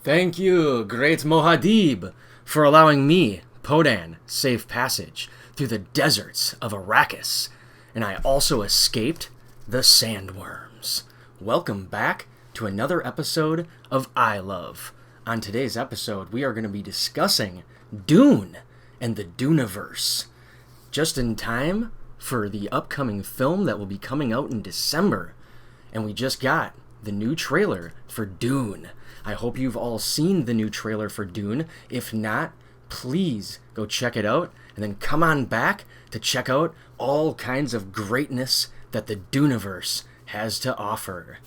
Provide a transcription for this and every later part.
Thank you, great Mohadib, for allowing me, Podan, safe passage through the deserts of Arrakis, and I also escaped the sandworms. Welcome back to another episode of I Love. On today's episode, we are going to be discussing Dune and the Duniverse, just in time for the upcoming film that will be coming out in December. And we just got the new trailer for Dune. I hope you've all seen the new trailer for Dune. If not, please go check it out, and then come on back to check out all kinds of greatness that the Duniverse has to offer.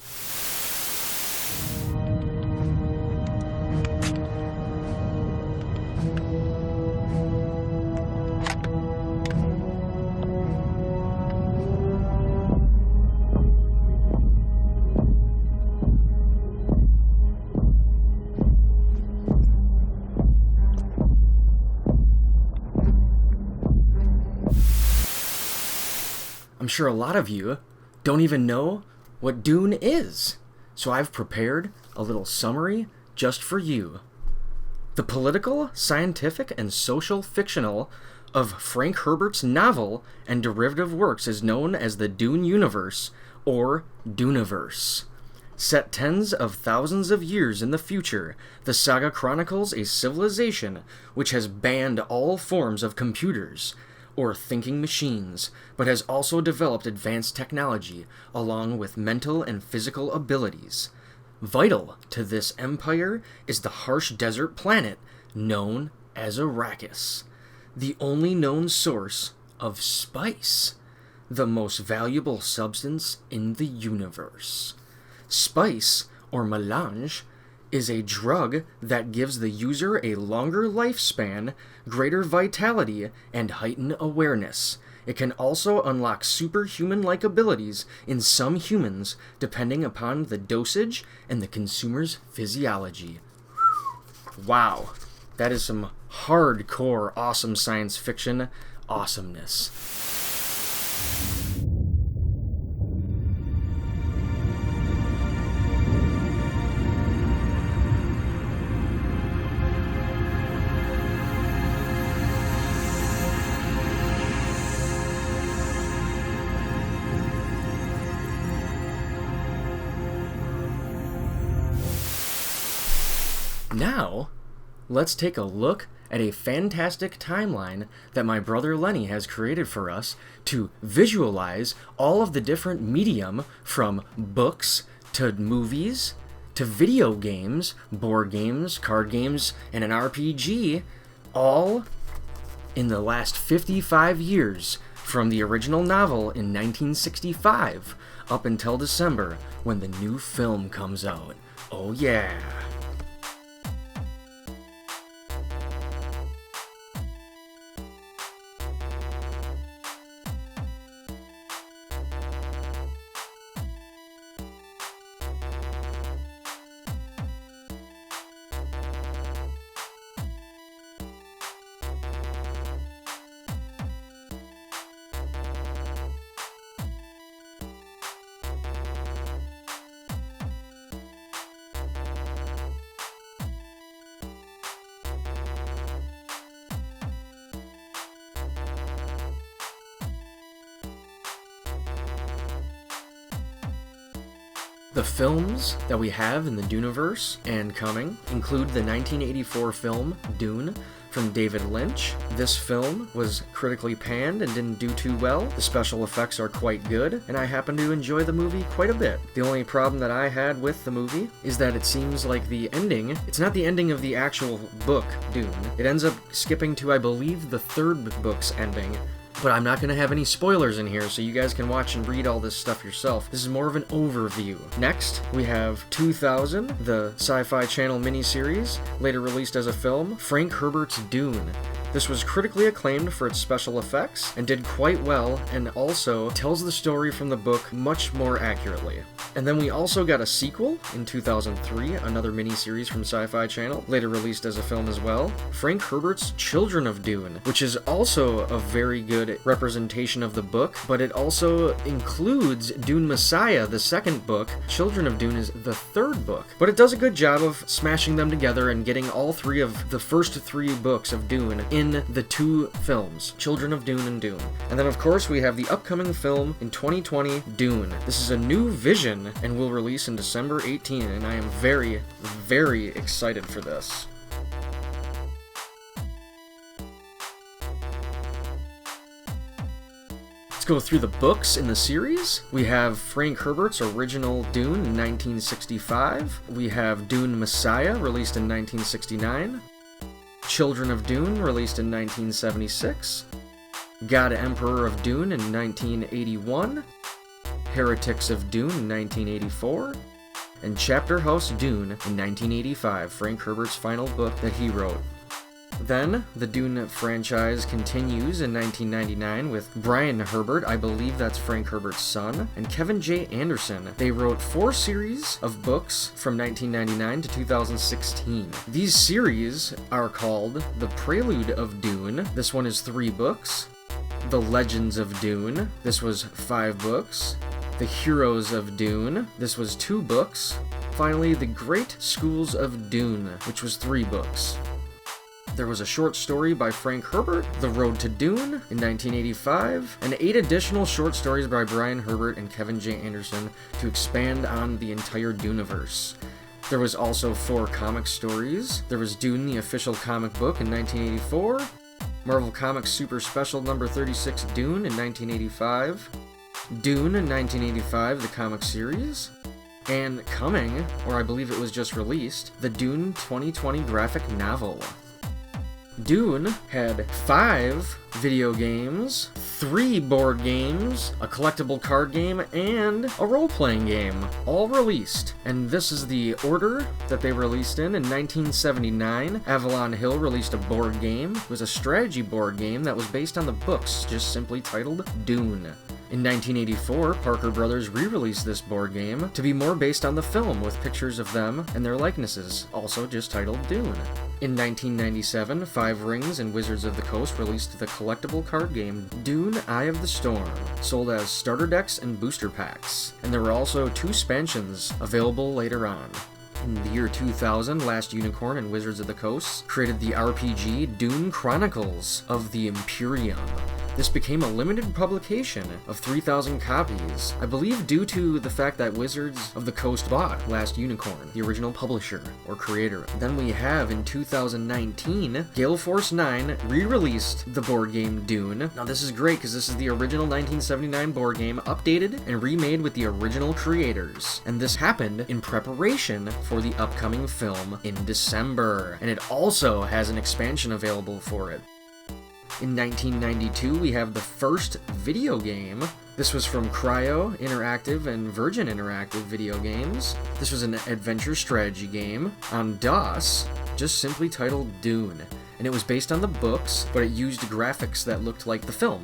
I'm sure a lot of you don't even know what Dune is, so I've prepared a little summary just for you. The political, scientific, and social fictional of Frank Herbert's novel and derivative works is known as the Dune Universe, or Duniverse. Set tens of thousands of years in the future, the saga chronicles a civilization which has banned all forms of computers, or thinking machines, but has also developed advanced technology along with mental and physical abilities. Vital to this empire is the harsh desert planet known as Arrakis, the only known source of spice, the most valuable substance in the universe. Spice, or melange, is a drug that gives the user a longer lifespan, greater vitality, and heightened awareness. It can also unlock superhuman-like abilities in some humans, depending upon the dosage and the consumer's physiology. Wow, that is some hardcore awesome science fiction awesomeness. Now, let's take a look at a fantastic timeline that my brother Lenny has created for us to visualize all of the different medium, from books to movies to video games, board games, card games, and an RPG, all in the last 55 years from the original novel in 1965 up until December when the new film comes out. Oh yeah! The films that we have in the Duniverse and coming include the 1984 film Dune from David Lynch. This film was critically panned and didn't do too well. The special effects are quite good, and I happen to enjoy the movie quite a bit. The only problem that I had with the movie is that it seems like the ending, it's not the ending of the actual book, Dune. It ends up skipping to, I believe, the third book's ending. But I'm not going to have any spoilers in here, so you guys can watch and read all this stuff yourself. This is more of an overview. Next, we have 2000, the Sci-Fi Channel miniseries, later released as a film, Frank Herbert's Dune. This was critically acclaimed for its special effects and did quite well, and also tells the story from the book much more accurately. And then we also got a sequel in 2003, another miniseries from Sci-Fi Channel, later released as a film as well, Frank Herbert's Children of Dune, which is also a very good good representation of the book, but it also includes Dune Messiah, the second book. Children of Dune is the third book. But it does a good job of smashing them together and getting all three of the first three books of Dune in the two films, Children of Dune and Dune. And then, of course, we have the upcoming film in 2020, Dune. This is a new vision and will release in December 18, and I am very, very excited for this. Let's go through the books in the series. We have Frank Herbert's original Dune in 1965. We have Dune Messiah, released in 1969. Children of Dune, released in 1976. God Emperor of Dune in 1981. Heretics of Dune in 1984. And Chapter House Dune in 1985, Frank Herbert's final book that he wrote. Then, the Dune franchise continues in 1999 with Brian Herbert, I believe that's Frank Herbert's son, and Kevin J. Anderson. They wrote 4 series of books from 1999 to 2016. These series are called The Prelude of Dune. This one is 3 books. The Legends of Dune. This was 5 books. The Heroes of Dune. This was 2 books. Finally, The Great Schools of Dune, which was 3 books. There was a short story by Frank Herbert, The Road to Dune, in 1985, and 8 additional short stories by Brian Herbert and Kevin J. Anderson to expand on the entire Duniverse. There was also 4 comic stories. There was Dune, the official comic book, in 1984, Marvel Comics Super Special number 36 Dune in 1985, Dune in 1985, the comic series, and coming, or I believe it was just released, the Dune 2020 graphic novel. Dune had 5 video games, 3 board games, a collectible card game, and a role-playing game, all released. And this is the order that they released in. In 1979, Avalon Hill released a board game. It was a strategy board game that was based on the books, just simply titled Dune. In 1984, Parker Brothers re-released this board game to be more based on the film, with pictures of them and their likenesses, also just titled Dune. In 1997, 5 Rings and Wizards of the Coast released the collectible card game Dune Eye of the Storm, sold as starter decks and booster packs, and there were also 2 expansions available later on. In the year 2000, Last Unicorn and Wizards of the Coast created the RPG Dune Chronicles of the Imperium. This became a limited publication of 3,000 copies, I believe due to the fact that Wizards of the Coast bought Last Unicorn, the original publisher or creator. Then we have, in 2019, Gale Force 9 re-released the board game Dune. Now this is great because this is the original 1979 board game, updated and remade with the original creators. And this happened in preparation for the upcoming film in December. And it also has an expansion available for it. In 1992, we have the first video game. This was from Cryo Interactive and Virgin Interactive Video Games. This was an adventure strategy game on DOS, just simply titled Dune. And it was based on the books, but it used graphics that looked like the film.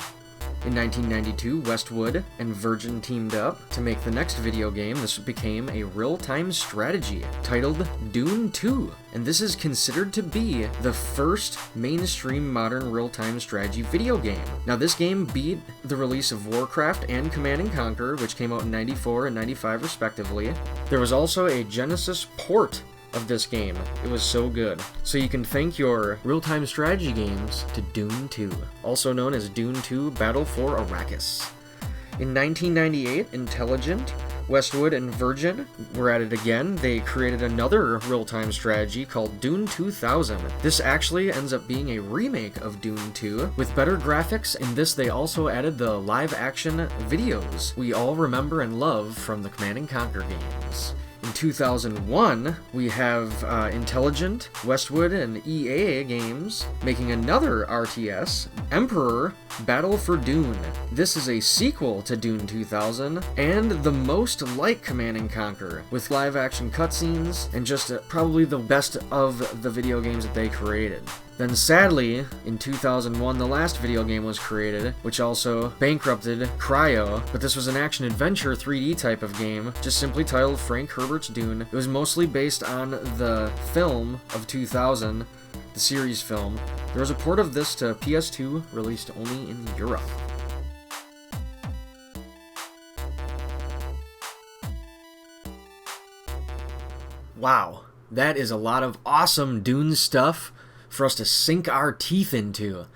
In 1992, Westwood and Virgin teamed up to make the next video game. This became a real-time strategy titled Dune 2, and this is considered to be the first mainstream modern real-time strategy video game. Now this game beat the release of Warcraft and Command & Conquer, which came out in 94 and 95 respectively. There was also a Genesis port of this game. It was so good. So you can thank your real-time strategy games to Dune 2, also known as Dune 2 Battle for Arrakis. In 1998, Intelligent, Westwood, and Virgin were at it again. They created another real-time strategy called Dune 2000. This actually ends up being a remake of Dune 2 with better graphics. In this, they also added the live-action videos we all remember and love from the Command & Conquer games. In 2001, we have Intelligent, Westwood, and EA Games making another RTS, Emperor Battle for Dune. This is a sequel to Dune 2000, and the most like Command & Conquer, with live-action cutscenes, and just probably the best of the video games that they created. Then sadly, in 2001, the last video game was created, which also bankrupted Cryo, but this was an action-adventure 3D type of game, just simply titled Frank Herbert's Dune. It was mostly based on the film of 2000, the series film. There was a port of this to PS2, released only in Europe. Wow, that is a lot of awesome Dune stuff for us to sink our teeth into.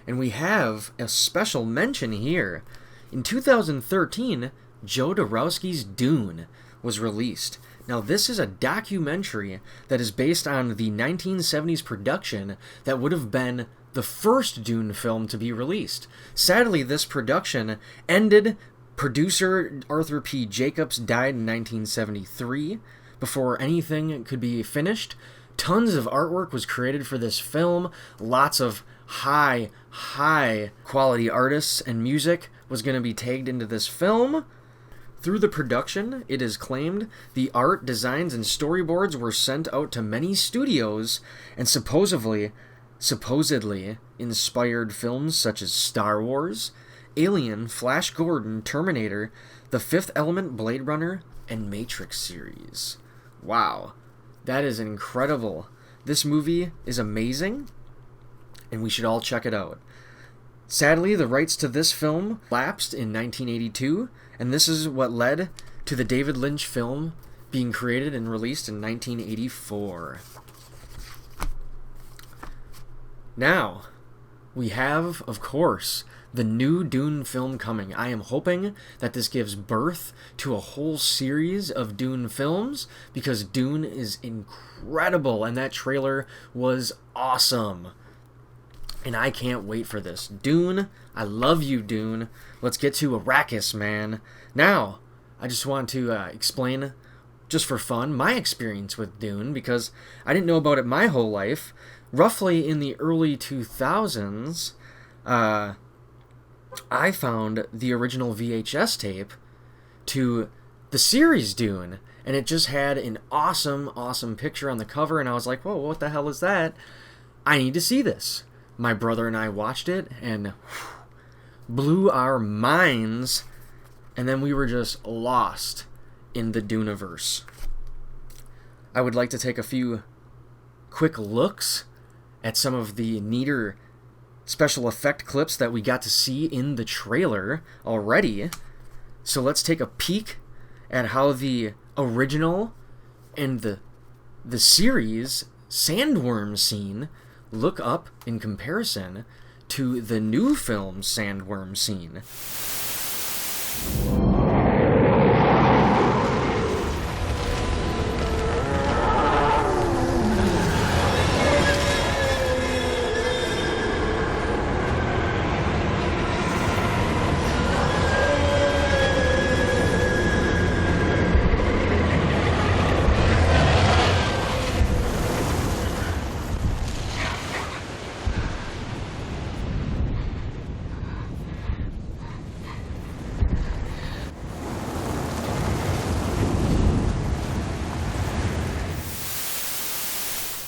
And we have a special mention here. In 2013, Jodorowsky's Dune was released. Now, this is a documentary that is based on the 1970s production that would have been the first Dune film to be released. Sadly, this production ended. Producer Arthur P. Jacobs died in 1973 before anything could be finished. Tons of artwork was created for this film. Lots of high quality artists and music was going to be tagged into this film. Through the production, it is claimed the art, designs, and storyboards were sent out to many studios and supposedly inspired films such as Star Wars, Alien, Flash Gordon, Terminator, The Fifth Element, Blade Runner, and Matrix series. Wow, that is incredible. This movie is amazing, and we should all check it out. Sadly, the rights to this film lapsed in 1982, and this is what led to the David Lynch film being created and released in 1984. Now, we have, of course, the new Dune film coming. I am hoping that this gives birth to a whole series of Dune films, because Dune is incredible, and that trailer was awesome. And I can't wait for this. Dune, I love you, Dune. Let's get to Arrakis, man. Now, I just want to explain, just for fun, my experience with Dune, because I didn't know about it my whole life. Roughly in the early 2000s, I found the original VHS tape to the series Dune, and it just had an awesome picture on the cover, and I was like, whoa, what the hell is that? I need to see this. My brother and I watched it, and blew our minds, and then we were just lost in the Duniverse. I would like to take a few quick looks at some of the neater special effect clips that we got to see in the trailer already. So let's take a peek at how the original and the series sandworm scene look up in comparison to the new film sandworm scene.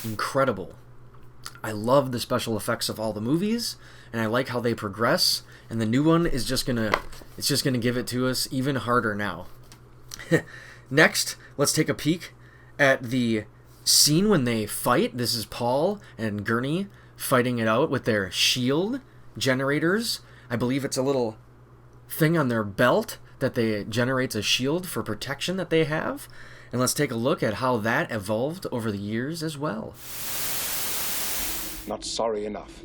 Incredible. I love the special effects of all the movies, and I like how they progress, and the new one is just gonna give it to us even harder now. Next, let's take a peek at the scene when they fight. This is Paul and Gurney fighting it out with their shield generators. I believe it's a little thing on their belt that generates a shield for protection that they have. And let's take a look at how that evolved over the years as well. Not sorry enough.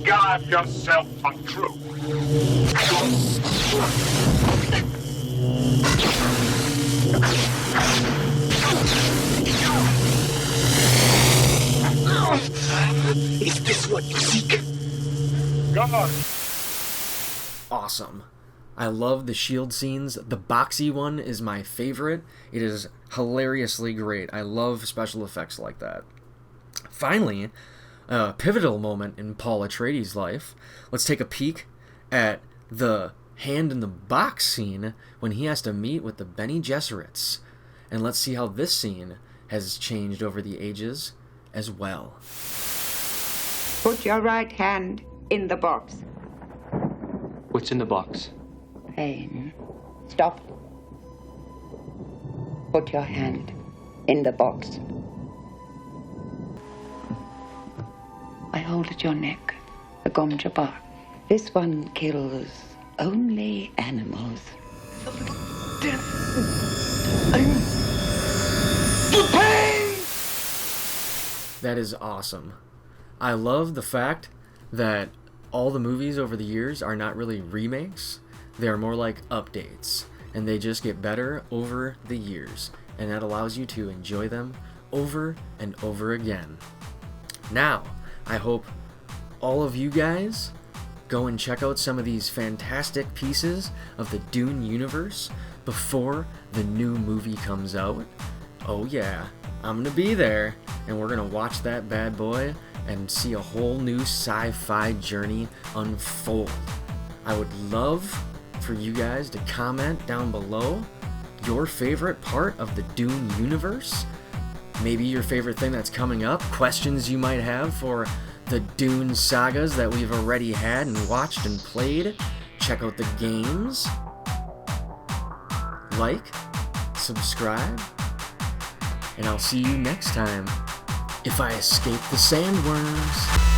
Guard yourself for truth. Is this what you seek? God. Awesome. I love the shield scenes. The boxy one is my favorite. It is hilariously great. I love special effects like that. Finally, a pivotal moment in Paul Atreides' life. Let's take a peek at the hand in the box scene when he has to meet with the Bene Gesserits. And let's see how this scene has changed over the ages as well. Put your right hand in the box. What's in the box? pain. Stop. Put your hand in the box. I hold at your neck a gomja bar. This one kills only animals. That is awesome. I love the fact that all the movies over the years are not really remakes. They're more like updates, and they just get better over the years, and that allows you to enjoy them over and over again. Now, I hope all of you guys go and check out some of these fantastic pieces of the Dune universe before the new movie comes out. Oh yeah, I'm gonna be there, and we're gonna watch that bad boy and see a whole new sci-fi journey unfold. I would love for you guys to comment down below your favorite part of the Dune universe. Maybe your favorite thing that's coming up, questions you might have for the Dune sagas that we've already had and watched and played. Check out the games. Like, subscribe, and I'll see you next time if I escape the sandworms.